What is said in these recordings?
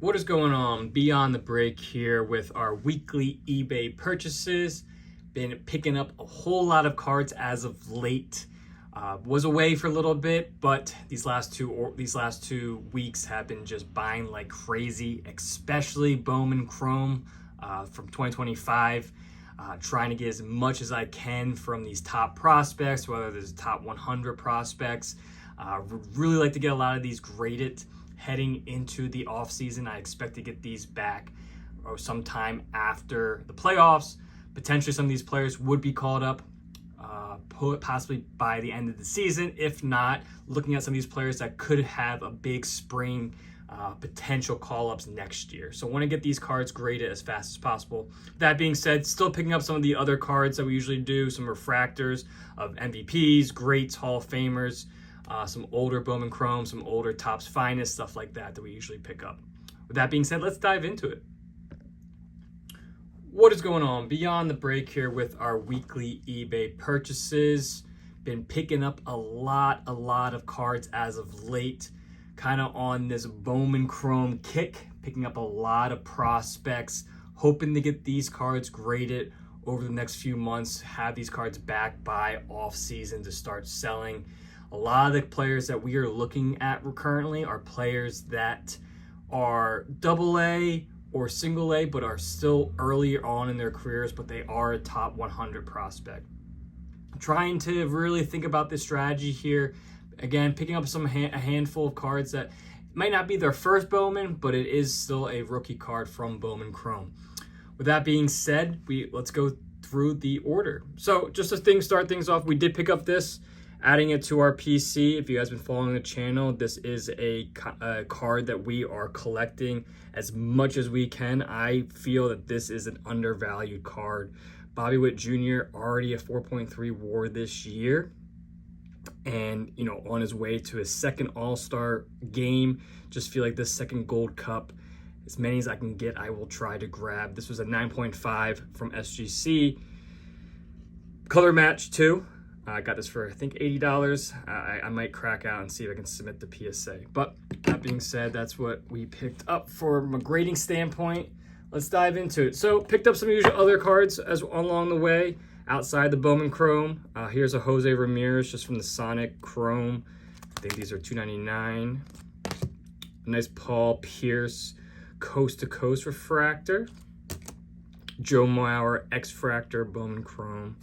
What is going on? Beyond the break here with our weekly eBay purchases. Been picking up a whole lot of cards as of late. Was away for a little bit, but these last two weeks have been just buying like crazy, especially Bowman Chrome from 2025. Trying to get as much as I can from these top prospects, whether there's top 100 prospects. Really like to get a lot of these graded heading into the off season. I expect to get these back sometime after the playoffs. Potentially some of these players would be called up possibly by the end of the season. If not, looking at some of these players that could have a big spring potential call-ups next year. So I want to get these cards graded as fast as possible. That being said, still picking up some of the other cards that we usually do, some refractors of MVPs, greats, Hall of Famers, some older Bowman Chrome, some older Topps Finest, stuff like that we usually pick up. With that being said, let's dive into it. What is going on? Beyond the break here with our weekly eBay purchases. Been picking up a lot of cards as of late. Kind of on this Bowman Chrome kick, picking up a lot of prospects, hoping to get these cards graded over the next few months, have these cards back by off season to start selling. A lot of the players that we are looking at currently are players that are AA or single A, but are still earlier on in their careers, but they are a top 100 prospect. Trying to really think about this strategy here. Again, picking up a handful of cards that might not be their first Bowman, but it is still a rookie card from Bowman Chrome. With that being said, let's go through the order. So just to start things off, we did pick up this, adding it to our PC. If you guys been following the channel, this is a card that we are collecting as much as we can. I feel that this is an undervalued card. Bobby Witt Jr. already a 4.3 WAR this year, and on his way to his second All-Star game. Just feel like this second Gold Cup, as many as I can get, I will try to grab. This was a 9.5 from SGC. Color match too. I got this for, I think, $80. I might crack out and see if I can submit the PSA. But that being said, that's what we picked up from a grading standpoint. Let's dive into it. So picked up some usual other cards as along the way outside the Bowman Chrome. Here's a Jose Ramirez just from the Sonic Chrome. I think these are $2.99. A nice Paul Pierce Coast to Coast refractor. Joe Mauer X-Fractor Bowman Chrome.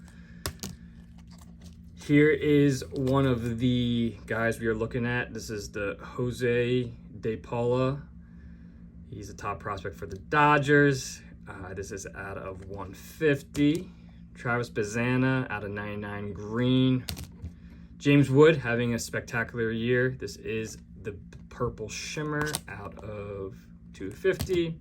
Here is one of the guys we are looking at. This is the Jose De Paula. He's a top prospect for the Dodgers. This is out of 150. Travis Bazana out of 99 green. James Wood having a spectacular year. This is the purple shimmer out of 250.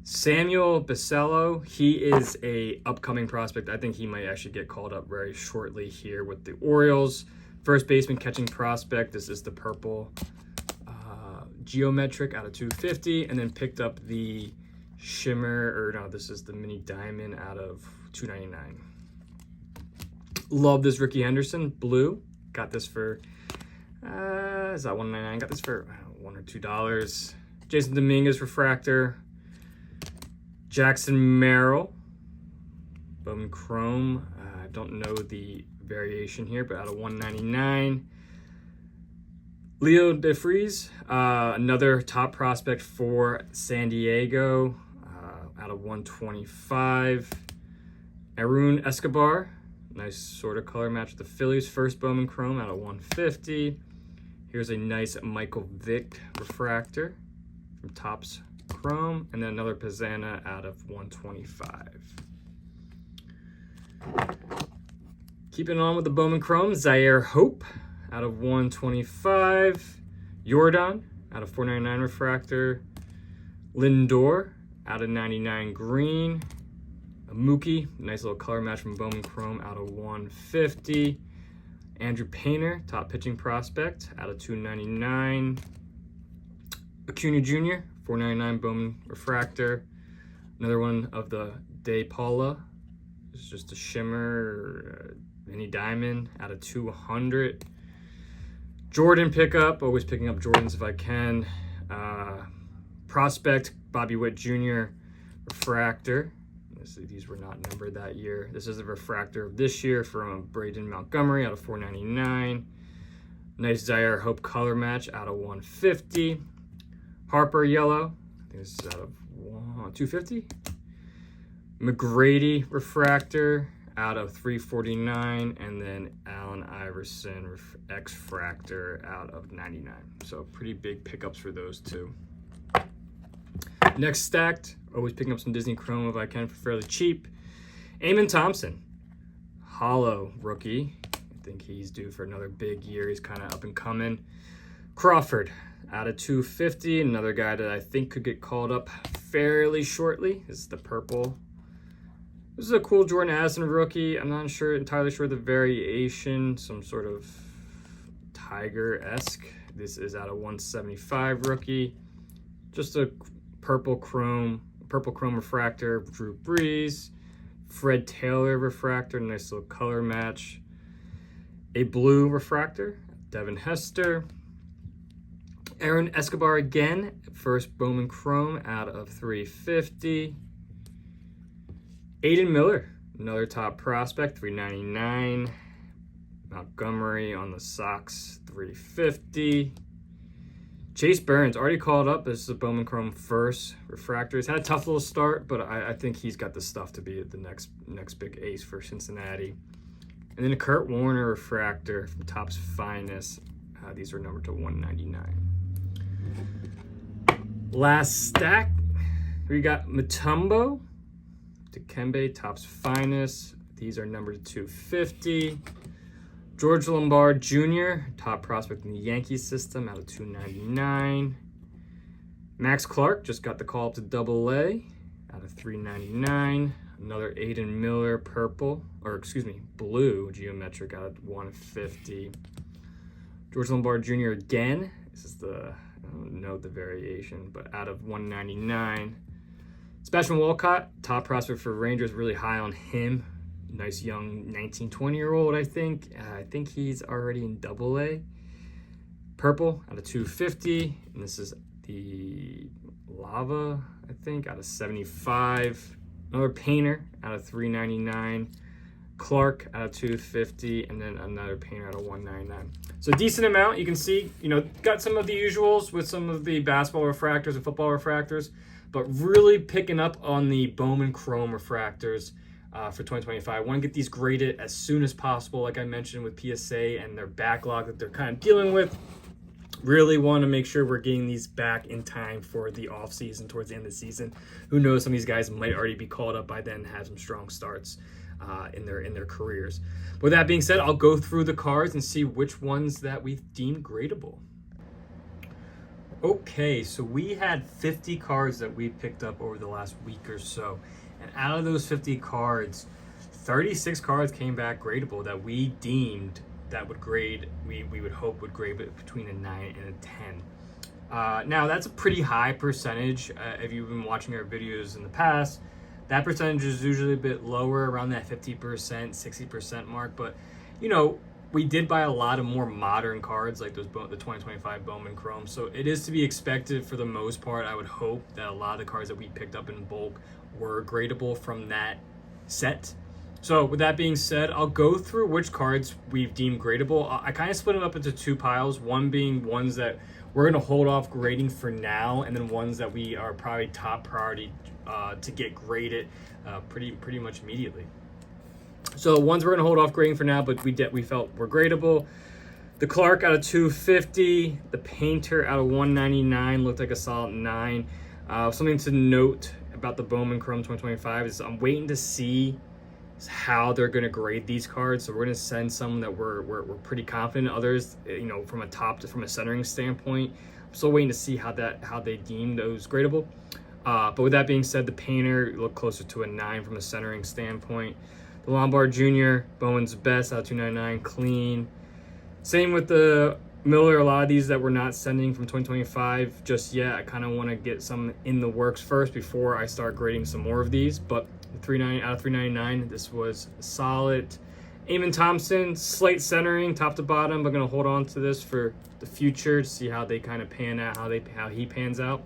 Samuel Basello, he is a upcoming prospect. I think he might actually get called up very shortly here with the Orioles. First baseman catching prospect. This is the purple geometric out of 250, and then picked up the shimmer, or no, this is the mini diamond out of 299. Love this Ricky Henderson blue. Got this for is that 199? Got this for $1 or $2. Jason Dominguez refractor. Jackson Merrill Bowman Chrome. I don't know the variation here, but out of 199. Leo DeFries, another top prospect for San Diego, out of 125. Arun Escobar, nice sort of color match with the Phillies. First Bowman Chrome out of 150. Here's a nice Michael Vick refractor from Topps Chrome, and then another Pizzana out of 125. Keeping on with the Bowman Chrome, Zaire Hope out of 125. Jordan out of 499 refractor. Lindor out of 99 green. A Mookie, nice little color match from Bowman Chrome out of 150. Andrew Painter, top pitching prospect out of 299. Acuna Jr., 499 Bowman refractor. Another one of the De Paula. It's just a shimmer mini diamond out of 200. Jordan pickup, always picking up Jordans if I can. Prospect, Bobby Witt Jr. refractor. These were not numbered that year. This is a refractor of this year from Braden Montgomery out of 499. Nice Zaire Hope color match out of 150. Harper yellow. I think this is out of 250. McGrady refractor out of 349, and then Allen Iverson X-Fractor out of 99. So pretty big pickups for those two. Next stacked, always picking up some Disney Chrome if I can for fairly cheap. Eamon Thompson, hollow rookie. I think he's due for another big year. He's kind of up and coming. Crawford out of 250, another guy that I think could get called up fairly shortly. This is the purple. This is a cool Jordan Addison rookie. I'm not entirely sure the variation, some sort of Tiger-esque. This is out of 175 rookie. Just a purple chrome refractor, Drew Brees. Fred Taylor refractor, nice little color match. A blue refractor, Devin Hester. Aaron Escobar again, first Bowman Chrome out of 350. Aiden Miller, another top prospect, 399. Montgomery on the Sox, 350. Chase Burns, already called up. This is a Bowman Chrome first refractor. He's had a tough little start, but I think he's got the stuff to be the next big ace for Cincinnati. And then a Kurt Warner refractor from Topps Finest. These are numbered to 199. Last stack, we got Mutombo, Dikembe, Topps Finest. These are numbered to 250. George Lombard Jr., top prospect in the Yankees system, out of 299. Max Clark just got the call up to Double-A, out of 399. Another Aiden Miller blue geometric out of 150. George Lombard Jr. again. This is I don't know the variation, but out of 199. Sebastian Walcott, top prospect for Rangers, really high on him. Nice young 19, 20-year-old, I think. I think he's already in Double-A. Purple out of 250. And this is the Lava, I think, out of 75. Another Painter out of 399. Clark out of 250. And then another Painter out of 199. So decent amount. You can see, got some of the usuals with some of the basketball refractors and football refractors. But really picking up on the Bowman Chrome refractors for 2025. I want to get these graded as soon as possible, like I mentioned with PSA and their backlog that they're kind of dealing with. Really want to make sure we're getting these back in time for the off season, towards the end of the season. Who knows, some of these guys might already be called up by then and have some strong starts in their careers. With that being said, I'll go through the cards and see which ones that we've deemed gradable. Okay, so we had 50 cards that we picked up over the last week or so. And out of those 50 cards, 36 cards came back gradable that we deemed that would grade, we would hope would grade between a 9 and a 10. Now, that's a pretty high percentage. If you've been watching our videos in the past, that percentage is usually a bit lower, around that 50%, 60% mark. But, we did buy a lot of more modern cards like the 2025 Bowman Chrome. So it is to be expected for the most part. I would hope that a lot of the cards that we picked up in bulk were gradable from that set. So with that being said, I'll go through which cards we've deemed gradable. I kind of split them up into two piles, one being ones that we're going to hold off grading for now, and then ones that we are probably top priority to get graded pretty much immediately. So ones we're going to hold off grading for now, but we felt were gradable. The Clark out of 250, the Painter out of 199 looked like a solid 9. Something to note about the Bowman Chrome 2025 is I'm waiting to see how they're going to grade these cards. So we're going to send some that we're pretty confident. Others, from a centering standpoint, I'm still waiting to see how they deem those gradable. But with that being said, the Painter looked closer to a 9 from a centering standpoint. The Lombard Jr., Bowman's best out of 299, clean. Same with the Miller. A lot of these that we're not sending from 2025 just yet. I kind of want to get some in the works first before I start grading some more of these. But 390 out of 399, this was solid. Eamon Thompson, slight centering, top to bottom. I'm going to hold on to this for the future to see how they kind of pan out, how he pans out.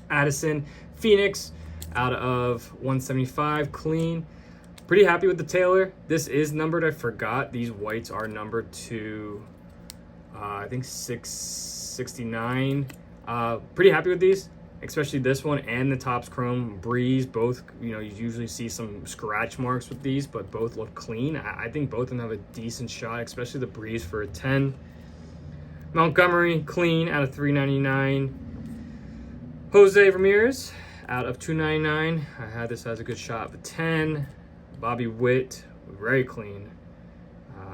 Addison Phoenix out of 175, clean. Pretty happy with the Taylor. This is numbered, I forgot. These whites are numbered to, I think 669. Pretty happy with these, especially this one and the Topps Chrome Breeze. Both, you usually see some scratch marks with these, but both look clean. I think both of them have a decent shot, especially the Breeze for a 10. Montgomery, clean out of 399. Jose Ramirez out of 299. I had this as a good shot of a 10. Bobby Witt, very clean.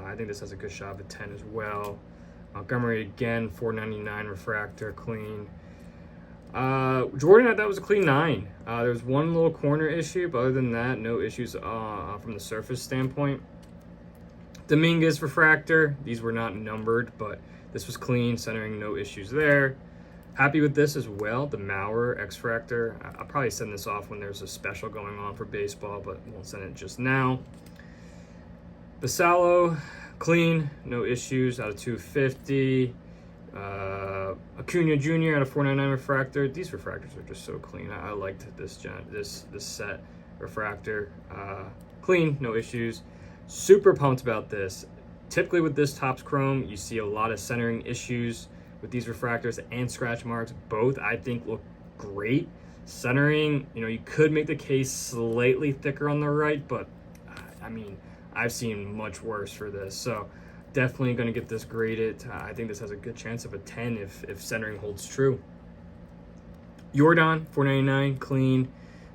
I think this has a good shot of a 10 as well. Montgomery again, 499 refractor, clean. Jordan, I thought was a clean 9. There was one little corner issue, but other than that, no issues from the surface standpoint. Dominguez refractor, these were not numbered, but this was clean, centering, no issues there. Happy with this as well, the Maurer X-Fractor. I'll probably send this off when there's a special going on for baseball, but won't send it just now. Basallo, clean, no issues, out of 250. Acuna Jr. out of 499 refractor. These refractors are just so clean. I liked this set refractor. Clean, no issues. Super pumped about this. Typically with this Topps Chrome, you see a lot of centering issues with these refractors and scratch marks. Both I think look great. Centering, you could make the case slightly thicker on the right, but I mean, I've seen much worse for this. So definitely going to get this graded. I think this has a good chance of a 10 if centering holds true. Jordan, 499, clean.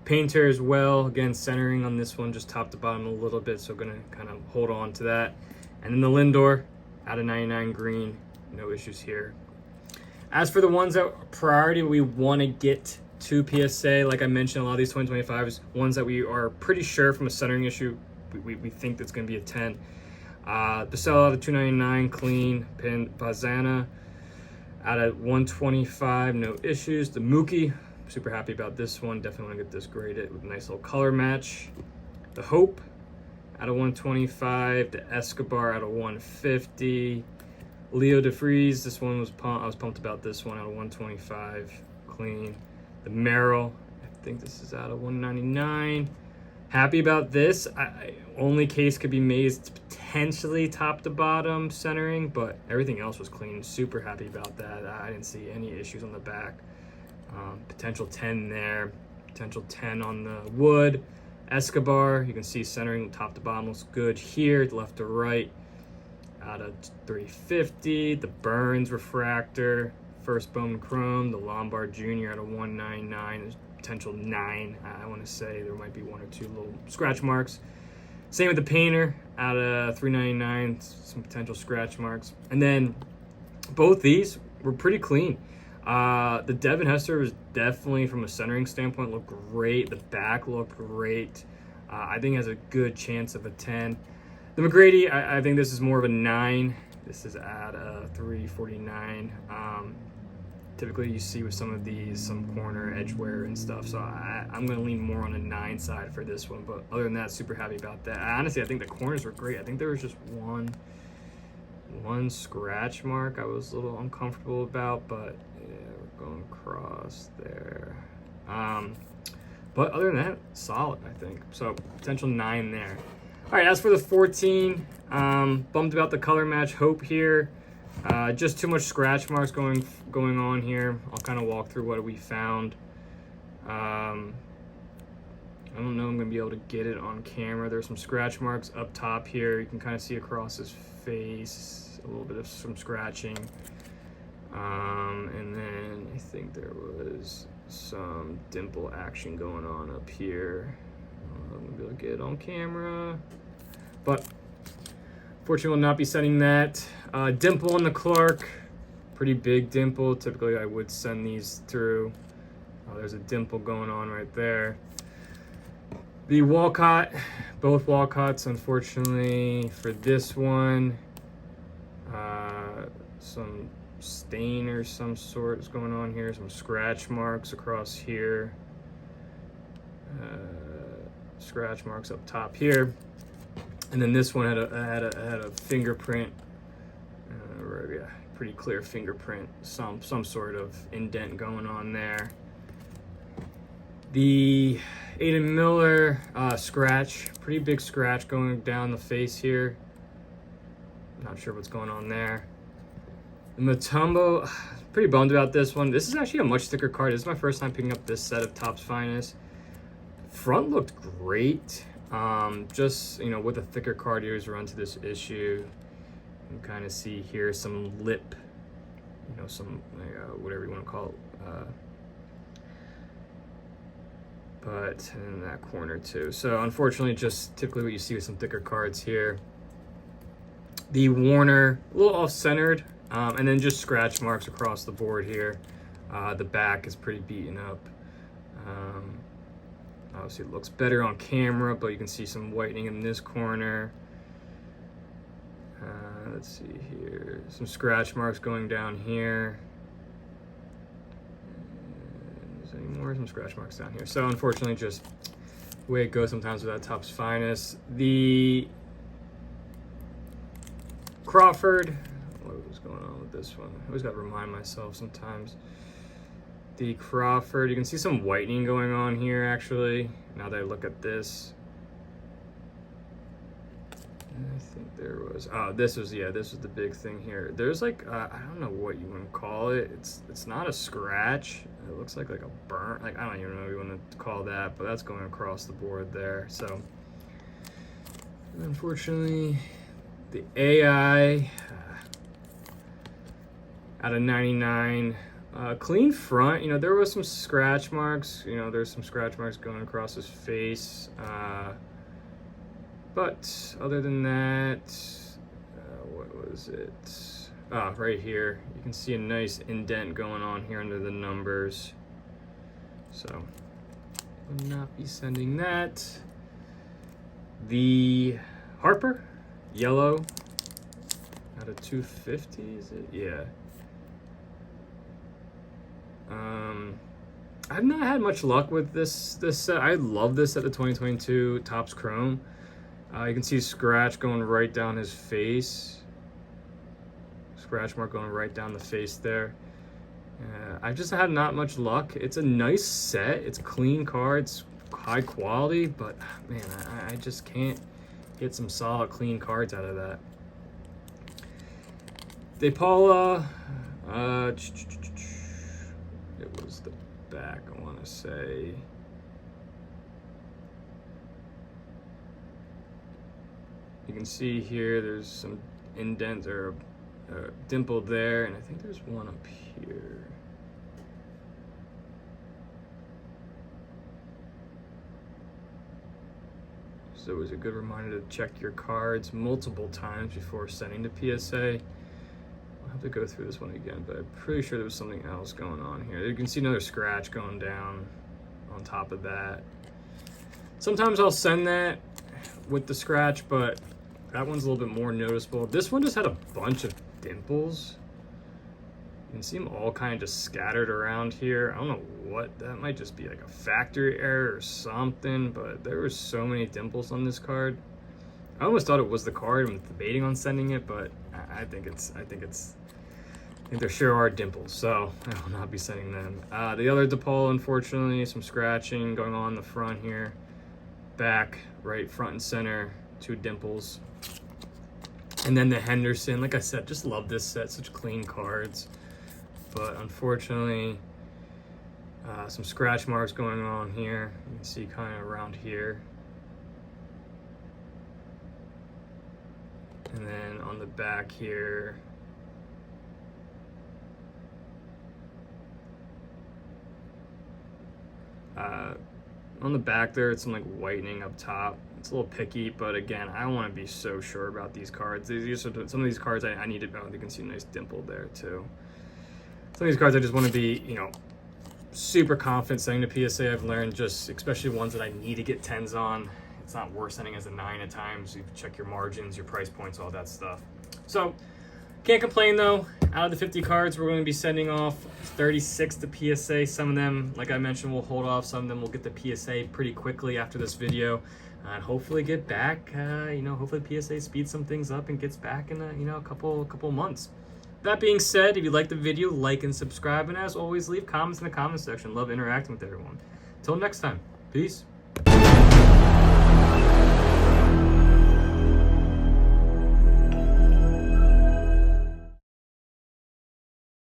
Painter as well. Again, centering on this one, just top to bottom a little bit, so going to kind of hold on to that. And then the Lindor, out of 99, green. No issues here. As for the ones that priority we want to get to PSA, like I mentioned, a lot of these 2025s, ones that we are pretty sure from a centering issue, we think that's going to be a 10. Basallo out of 299, clean. Pazana out of 125, no issues. The Mookie, super happy about this one. Definitely want to get this graded with a nice little color match. The Hope out of 125. The Escobar out of 150. Leo DeFreeze, this one was pumped. I was pumped about this one out of 125, clean. The Merrill, I think this is out of 199. Happy about this. Only case could be made is potentially top to bottom centering, but everything else was clean. Super happy about that. I didn't see any issues on the back. Potential 10 there. Potential 10 on the Wood. Escobar, you can see centering top to bottom looks good here, left to right. Out of 350. The Burns refractor. First Bowman Chrome. The Lombard Jr. out of 199. There's potential 9. I want to say there might be 1 or 2 little scratch marks. Same with the Painter out of 399. Some potential scratch marks. And then both these were pretty clean. The Devin Hester was definitely, from a centering standpoint, looked great. The back looked great. I think has a good chance of a 10. The McGrady, I think this is more of a 9. This is at 349. Typically you see with some of these, some corner edge wear and stuff. So I'm going to lean more on a 9 side for this one. But other than that, super happy about that. Honestly, I think the corners were great. I think there was just one scratch mark I was a little uncomfortable about. But yeah, we're going across there. But other than that, solid, I think. So potential 9 there. All right, as for the 14, bummed about the color match Hope here. Just too much scratch marks going on here. I'll kind of walk through what we found. I don't know I'm going to be able to get it on camera. There's some scratch marks up top here. You can kind of see across his face a little bit of some scratching. And then I think there was some dimple action going on up here. I'm going to be able to get it on camera. But fortunately, will not be sending that. Dimple on the Clark. Pretty big dimple. Typically, I would send these through. There's a dimple going on right there. The Walcott. Both Walcotts, unfortunately, for this one. Some stain or some sort is going on here. Some scratch marks across here. Scratch marks up top here. And then this one had a fingerprint, pretty clear fingerprint, some sort of indent going on there. The Aiden Miller scratch, pretty big scratch going down the face here. Not sure what's going on there. The Mutombo, pretty bummed about this one. This is actually a much thicker card. This is my first time picking up this set of Topps Finest. Front looked great. Just, you know, with a thicker card, you always run to this issue. You can kind of see here some lip, you know, some, whatever you want to call it. But in that corner too. So unfortunately, just typically what you see with some thicker cards here. The Warner, a little off-centered, and then just scratch marks across the board here. The back is pretty beaten up. Obviously it looks better on camera, but you can see some whitening in this corner. Let's see here, some scratch marks going down here. More some scratch marks down here. So unfortunately, just the way it goes sometimes with that Topps Finest. The Crawford, what was going on with this one? I always got to remind myself sometimes. The Crawford, you can see some whitening going on here actually, now that I look at this. I think there was, this was the big thing here. There's like, I don't know what you want to call it. It's not a scratch. It looks like a burn, like, I don't even know what you want to call that, but that's going across the board there. So, unfortunately, the AI out of 99, clean front. You know, there was some scratch marks. You know, there's some scratch marks going across his face. But other than that, what was it? Right here, you can see a nice indent going on here under the numbers. So, will not be sending that. The Harper, yellow, out of 250, is it? Yeah. I've not had much luck with this set. I love this set of 2022 Topps Chrome. You can see scratch going right down his face. Scratch mark going right down the face there. I just had not much luck. It's a nice set. It's clean cards, high quality, but man, I just can't get some solid clean cards out of that. De Paula, it was the back, I want to say. You can see here there's some indents or a dimple there, and I think there's one up here. So it was a good reminder to check your cards multiple times before sending to PSA. I'll have to go through this one again, but I'm pretty sure there was something else going on here. You can see another scratch going down on top of that. Sometimes I'll send that with the scratch, but that one's a little bit more noticeable. This one just had a bunch of dimples. You can see them all kind of just scattered around here. I don't know what, that might just be like a factory error or something, but there were so many dimples on this card. I almost thought it was the card. I'm debating on sending it, but I think there sure are dimples, so I will not be sending them. The other DePaul, unfortunately, some scratching going on in the front here. Back, right, front and center, 2 dimples. And then the Henderson, like I said, just love this set, such clean cards. But unfortunately, some scratch marks going on here. You can see kind of around here. And then on the back here, on the back there, it's some like whitening up top. It's a little picky, but again, I don't want to be so sure about these cards. Some of these cards I need to, you can see a nice dimple there too. Some of these cards I just want to be, you know, super confident sending to PSA. I've learned, just especially ones that I need to get 10s on, it's not worth sending as a 9 at times. You check your margins, your price points, all that stuff. So can't complain though. Out of the 50 cards, we're going to be sending off 36 to PSA. Some of them, like I mentioned, we'll hold off. Some of them will get the PSA pretty quickly after this video, and hopefully get back. You know, hopefully PSA speeds some things up and gets back in a couple months. That being said, if you like the video, like and subscribe, and as always, leave comments in the comment section. Love interacting with everyone. Till next time, peace.